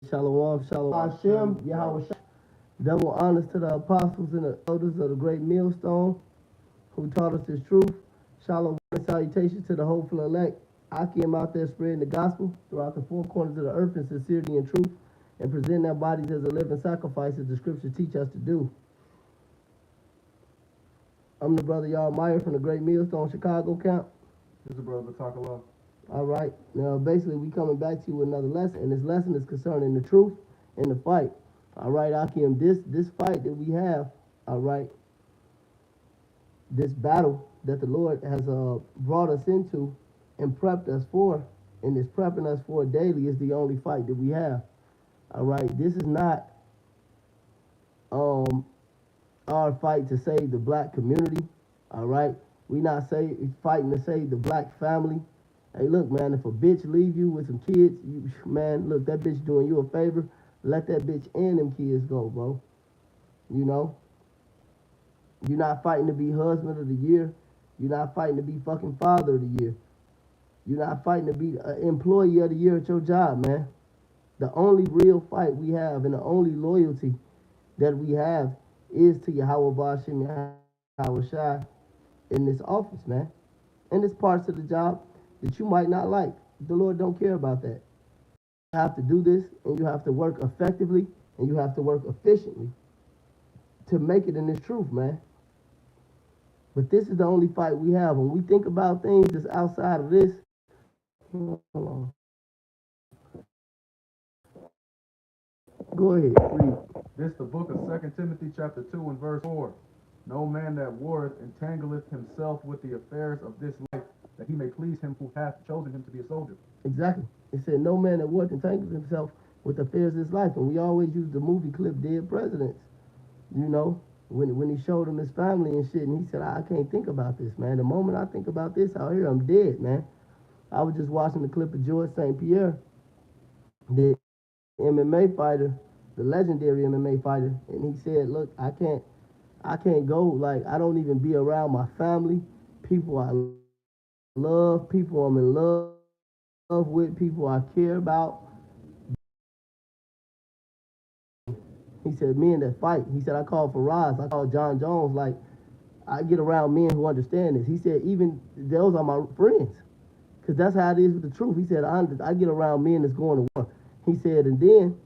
Shalom, shalom. Hashem, Yahweh Shai. Double honors to the apostles and the elders of the great millstone who taught us this truth. Shalom and salutation to the hopeful elect. I came out there spreading the gospel throughout the four corners of the earth in sincerity and truth and present their bodies as a living sacrifice as the scriptures teach us to do. I'm the brother Yar Meyer from the great millstone Chicago camp. This is Brother Batakala. All right. Now, basically, we coming back to you with another lesson, and this lesson is concerning the truth and the fight. All right, Akim, this fight that we have, all right, this battle that the Lord has brought us into and prepped us for, and is prepping us for daily, is the only fight that we have. All right, this is not our fight to save the black community. All right, we not fighting to save the black family. Hey, look, man, if a bitch leave you with some kids, man, look, that bitch doing you a favor. Let that bitch and them kids go, bro. You know? You're not fighting to be husband of the year. You're not fighting to be fucking father of the year. You're not fighting to be employee of the year at your job, man. The only real fight we have and the only loyalty that we have is to Yahweh Bashim Yahweh Shai in this office, man. And there's parts of the job that you might not like. The Lord don't care about that. You have to do this, and you have to work effectively, and you have to work efficiently to make it in this truth, man. But this is the only fight we have. When we think about things that's outside of this, hold on. Go ahead, read. This the book of 2 Timothy chapter 2 and verse 4. No man that warreth entangleth himself with the affairs of this life, that he may please him who hath chosen him to be a soldier. Exactly. It said, no man that warreth entangles himself with the affairs of this life. And we always use the movie clip, Dead Presidents. You know, when he showed him his family and shit, and he said, I can't think about this, man. The moment I think about this out here, I'm dead, man. I was just watching the clip of George St. Pierre, the MMA fighter, the legendary MMA fighter, and he said, look, I can't go, like, I don't even be around my family, people I love, people I'm in love with, people I care about. He said, men that fight. He said, I call Faraz, I call John Jones, like, I get around men who understand this. He said, even those are my friends. Because that's how it is with the truth. He said, I get around men that's going to war. He said, and then,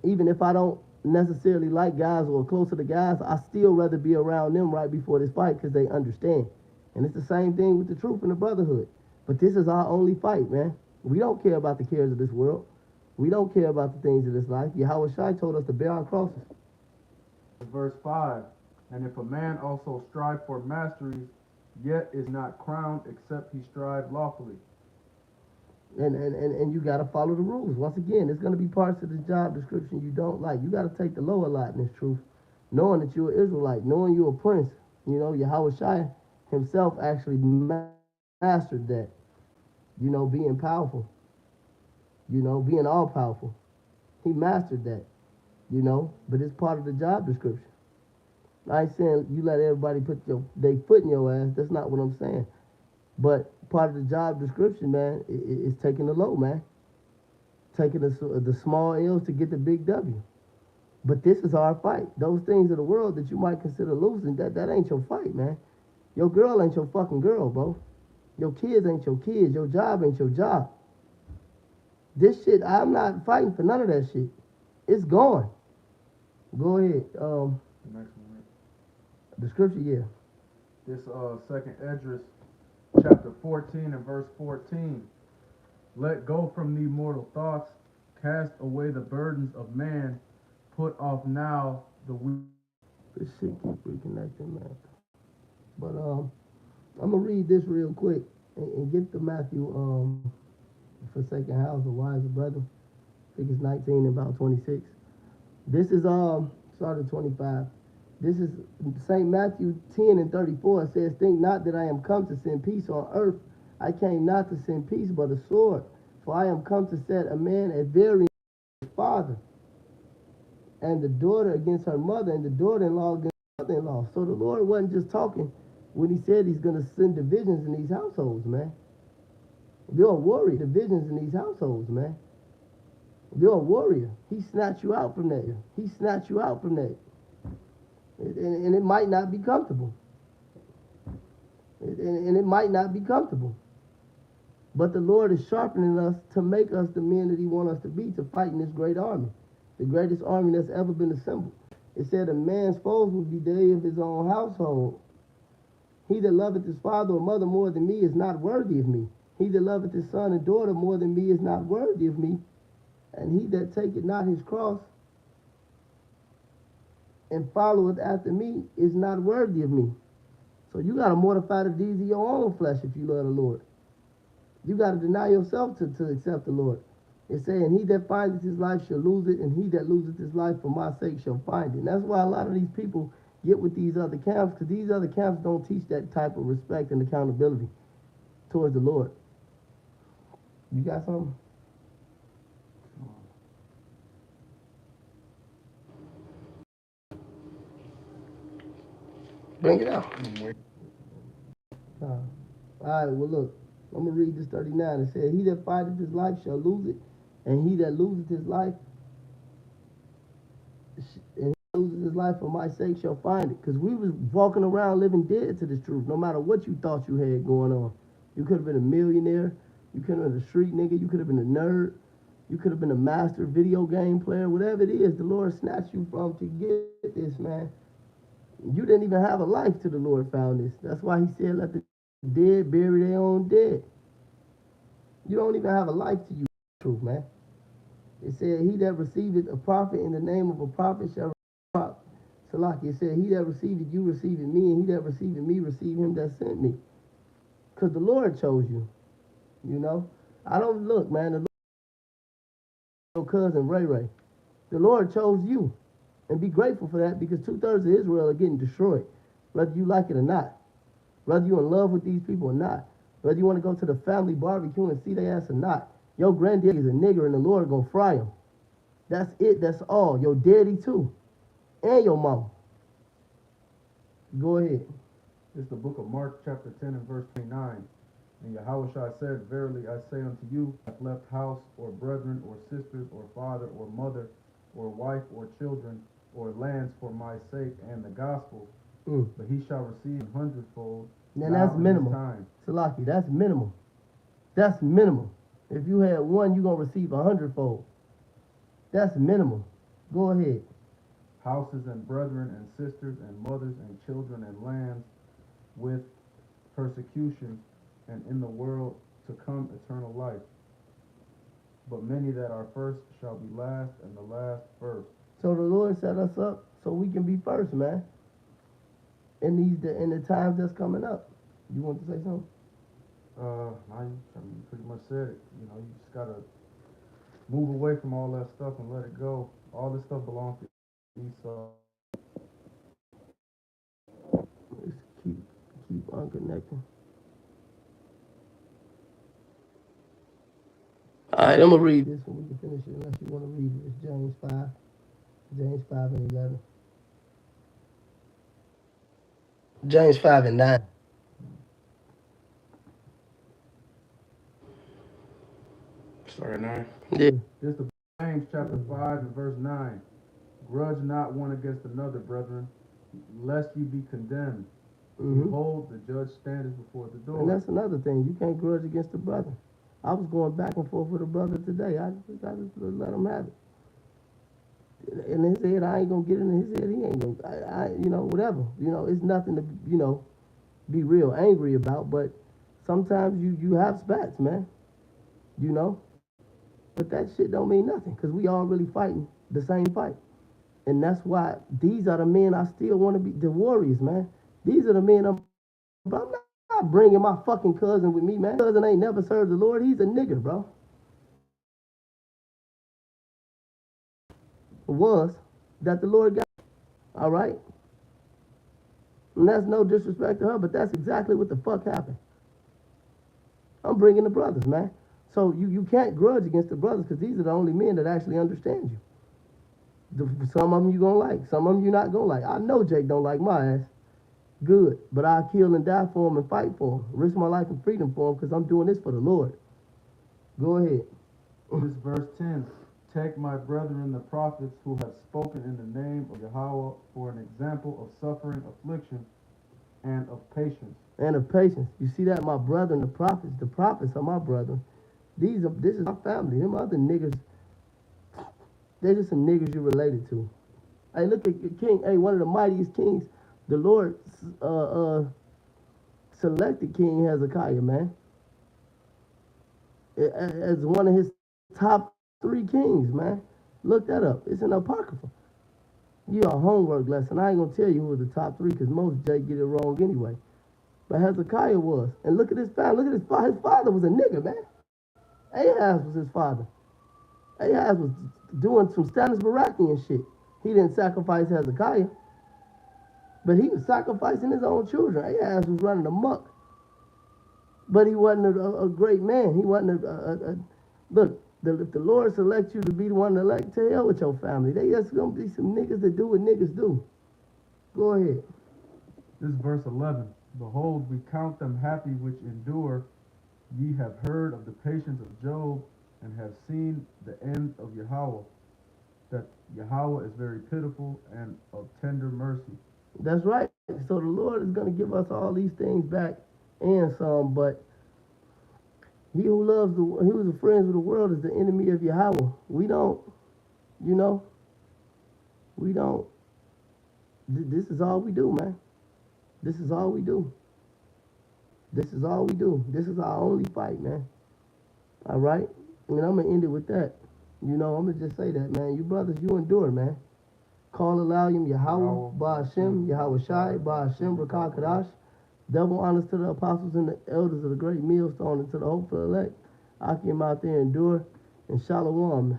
even if I don't necessarily like guys or close to the guys, I still rather be around them right before this fight because they understand. And it's the same thing with the truth and the brotherhood. But this is our only fight, man. We don't care about the cares of this world. We don't care about the things of this life. Yahweh Shai told us to bear our crosses. Verse 5. And if a man also strive for masteries, yet is not crowned except he strive lawfully. And you got to follow the rules. Once again, there's going to be parts of the job description you don't like. You got to take the lower lot in this truth, knowing that you're an Israelite, knowing you're a prince. You know, Yahweh Shai himself actually mastered that. You know, being powerful. You know, being all powerful. He mastered that. You know, but it's part of the job description. I ain't saying you let everybody put they foot in your ass. That's not what I'm saying. But part of the job description, man, is taking the low, man. Taking the small L's to get the big W. But this is our fight. Those things of the world that you might consider losing, that ain't your fight, man. Your girl ain't your fucking girl, bro. Your kids ain't your kids. Your job ain't your job. This shit, I'm not fighting for none of that shit. It's gone. Go ahead. The next one, right? The scripture, yeah. This second Esdras chapter 14 and verse 14. Let go from thee mortal thoughts, cast away the burdens of man, put off now the weak. This shit keep reconnecting, man. But I'm gonna read this real quick and get to Matthew Forsaken House, a wiser brother. I think it's 19 and about 26. This is started 25. This is St. Matthew 10 and 34. It says, think not that I am come to send peace on earth. I came not to send peace, but a sword. For I am come to set a man at variance with his father, and the daughter against her mother, and the daughter-in-law against her mother-in-law. So the Lord wasn't just talking when he said he's going to send divisions in these households, man. There are warrior divisions in these households, man. You're a warrior. He snatched you out from there. He snatched you out from there. And it might not be comfortable. And it might not be comfortable. But the Lord is sharpening us to make us the men that he wants us to be to fight in this great army. The greatest army that's ever been assembled. It said a man's foes will be they of his own household. He that loveth his father or mother more than me is not worthy of me. He that loveth his son and daughter more than me is not worthy of me. And he that taketh not his cross and followeth after me is not worthy of me. So you got to mortify the deeds of your own flesh if you love the Lord. You got to deny yourself to accept the Lord. It's saying, he that findeth his life shall lose it, and he that loseth his life for my sake shall find it. And that's why a lot of these people get with these other camps, because these other camps don't teach that type of respect and accountability towards the Lord. You got something? Bring it out. All right, well, look. I'm going to read this 39. It said, he that findeth his life shall lose it, and he that loseth his life for my sake shall find it. Because we was walking around living dead to this truth, no matter what you thought you had going on. You could have been a millionaire. You could have been a street nigga. You could have been a nerd. You could have been a master video game player. Whatever it is, the Lord snatched you from to get this, man. You didn't even have a life till the Lord found this. That's why he said, let the dead bury their own dead. You don't even have a life to you, truth, man. It said, he that receiveth a prophet in the name of a prophet shall receive. Salaki, it said, he that receiveth you receiveth me, and he that receiveth me receive him that sent me. Because the Lord chose you, you know. I don't look, man, the Lord your cousin Ray Ray. The Lord chose you. And be grateful for that, because 2/3 of Israel are getting destroyed, whether you like it or not. Whether you're in love with these people or not. Whether you want to go to the family barbecue and see their ass or not. Your granddaddy is a nigger and the Lord gonna fry him. That's it, that's all. Your daddy too. And your mama. Go ahead. It's the book of Mark, chapter 10 and verse 29. And Yahushua said, verily I say unto you, hath left house, or brethren, or sisters, or father, or mother, or wife, or children, or lands for my sake and the gospel, but he shall receive 100-fold. Now that's minimal. Salaki, that's minimal. That's minimal. If you had one, you're going to receive 100-fold. That's minimal. Go ahead. Houses and brethren and sisters and mothers and children and lands with persecution, and in the world to come eternal life. But many that are first shall be last, and the last first. So the Lord set us up so we can be first, man. In the times that's coming up. You want to say something? I mean, pretty much said it. You know, you just gotta move away from all that stuff and let it go. All this stuff belongs to Esau. Let's keep unconnecting. All right, I'm gonna read this and we can finish it unless you want to read it. It's James 5. James 5 and 11. James 5 and 9. Sorry, 9. Yeah. This is James chapter 5 and verse 9. Grudge not one against another, brethren, lest you be condemned. Behold, the judge standeth before the door. And that's another thing. You can't grudge against a brother. I was going back and forth with a brother today. I just let him have it. In his head, I ain't gonna get it. In his head, he ain't gonna. You know, whatever. You know, it's nothing to, you know, be real angry about. But sometimes you have spats, man. You know, but that shit don't mean nothing because we all really fighting the same fight, and that's why these are the men I still want to be. The warriors, man. These are the men I'm not bringing my fucking cousin with me, man. Cousin ain't never served the Lord. He's a nigger, bro. Was that the Lord got, all right? And that's no disrespect to her, but that's exactly what the fuck happened. I'm bringing the brothers, man. So you can't grudge against the brothers because these are the only men that actually understand you. Some of them you gonna like, some of them you not gonna like. I know Jake don't like my ass. Good, but I'll kill and die for him and fight for him. Risk my life and freedom for him because I'm doing this for the Lord. Go ahead. This verse 10. Take my brethren the prophets who have spoken in the name of Yahweh for an example of suffering, affliction, and of patience. And of patience. You see that, my brethren, the prophets are my brethren. This is my family. Them other niggas, they're just some niggas you're related to. Hey, look at King. Hey, one of the mightiest kings. The Lord selected King Hezekiah, man, as one of his top 3 kings, man. Look that up. It's an apocrypha. You a homework lesson. I ain't gonna tell you who was the top 3 because most Jay get it wrong anyway. But Hezekiah was. And look at his family. Look at his father. His father was a nigga, man. Ahaz was his father. Ahaz was doing some Stannis Baratheon shit. He didn't sacrifice Hezekiah, but he was sacrificing his own children. Ahaz was running amok. But he wasn't a great man. He wasn't look, if the Lord selects you to be the one to elect, to hell with your family. They just gonna be some niggas that do what niggas do. Go ahead. This is verse 11. Behold, we count them happy which endure. Ye have heard of the patience of Job, and have seen the end of Yahweh, that Yahweh is very pitiful and of tender mercy. That's right. So the Lord is going to give us all these things back and some, but he who is friends with the world is the enemy of Yahweh. We don't. This is all we do, man. This is all we do. This is all we do. This is our only fight, man. All right? And I'm going to end it with that. I'm going to just say that, man. You brothers, you endure, man. Call Elohim Yahweh, Ba'ashem, Yahweh Shai, Ba'ashem, Rakah Kadash. Double honors to the apostles and the elders of the great millstone and to the hopeful elect. Akim out there, endure, and shalom.